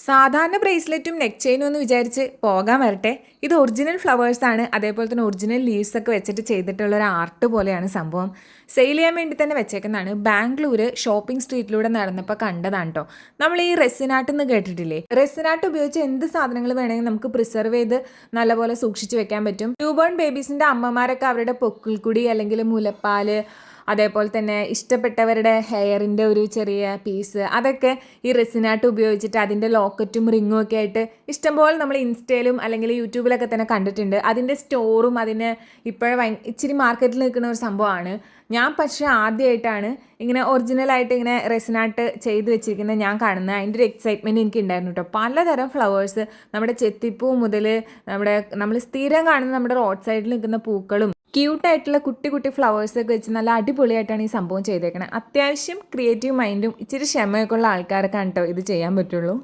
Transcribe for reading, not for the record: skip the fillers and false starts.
സാധാരണ ബ്രേസ്ലെറ്റും നെക്ക് ചെയിനും എന്ന് വിചാരിച്ച് പോകാൻ വരട്ടെ. ഇത് ഒറിജിനൽ ഫ്ലവേഴ്സാണ്. അതേപോലെ തന്നെ ഒറിജിനൽ ലീവ്സ് ഒക്കെ വെച്ചിട്ട് ചെയ്തിട്ടുള്ള ഒരു ആർട്ട് പോലെയാണ് സംഭവം. സെയിൽ ചെയ്യാൻ വേണ്ടി തന്നെ വെച്ചേക്കുന്നതാണ്. ബാംഗ്ലൂർ ഷോപ്പിംഗ് സ്ട്രീറ്റിലൂടെ നടന്നപ്പോൾ കണ്ടതാണ് കേട്ടോ. നമ്മൾ ഈ റെസിനാട്ട് എന്ന് കേട്ടിട്ടില്ലേ? റെസിനാട്ട് ഉപയോഗിച്ച് എന്ത് സാധനങ്ങൾ വേണമെങ്കിൽ നമുക്ക് പ്രിസർവ് ചെയ്ത് നല്ലപോലെ സൂക്ഷിച്ച് വെക്കാൻ പറ്റും. ന്യൂബോൺ ബേബീസിൻ്റെ അമ്മമാരൊക്കെ അവരുടെ പൊക്കിൾക്കുടി അല്ലെങ്കിൽ മുലപ്പാല്, അതേപോലെ തന്നെ ഇഷ്ടപ്പെട്ടവരുടെ ഹെയറിൻ്റെ ഒരു ചെറിയ പീസ്, അതൊക്കെ ഈ റെസിനാട്ട് ഉപയോഗിച്ചിട്ട് അതിൻ്റെ ലോക്കറ്റും റിങ്ങും ഒക്കെ ആയിട്ട് ഇഷ്ടംപോലെ നമ്മൾ ഇൻസ്റ്റയിലും അല്ലെങ്കിൽ യൂട്യൂബിലൊക്കെ തന്നെ കണ്ടിട്ടുണ്ട്. അതിൻ്റെ സ്റ്റോറും അതിന് ഇപ്പോഴും ഇച്ചിരി മാർക്കറ്റിൽ നിൽക്കുന്ന ഒരു സംഭവമാണ്. ഞാൻ പക്ഷേ ആദ്യമായിട്ടാണ് ഇങ്ങനെ ഒറിജിനലായിട്ട് ഇങ്ങനെ റെസിനാട്ട് ചെയ്ത് വെച്ചിരിക്കുന്നത് ഞാൻ കാണുന്നത്. അതിൻ്റെ ഒരു എക്സൈറ്റ്മെൻറ്റ് എനിക്ക് ഉണ്ടായിരുന്നു കേട്ടോ. പലതരം ഫ്ലവേഴ്സ്, നമ്മുടെ ചെത്തിപ്പൂ മുതൽ നമ്മൾ സ്ഥിരം കാണുന്ന നമ്മുടെ റോഡ് സൈഡിൽ നിൽക്കുന്ന പൂക്കളും ക്യൂട്ടായിട്ടുള്ള കുട്ടി കുട്ടി ഫ്ലവേഴ്സൊക്കെ വെച്ച് നല്ല അടിപൊളിയായിട്ടാണ് ഈ സംഭവം ചെയ്തേക്കണത്. അത്യാവശ്യം ക്രിയേറ്റീവ് മൈൻഡും ഇച്ചിരി ക്ഷമയൊക്കെ ഉള്ള ആൾക്കാർക്കാണ് കേട്ടോ ഇത് ചെയ്യാൻ പറ്റുള്ളൂ.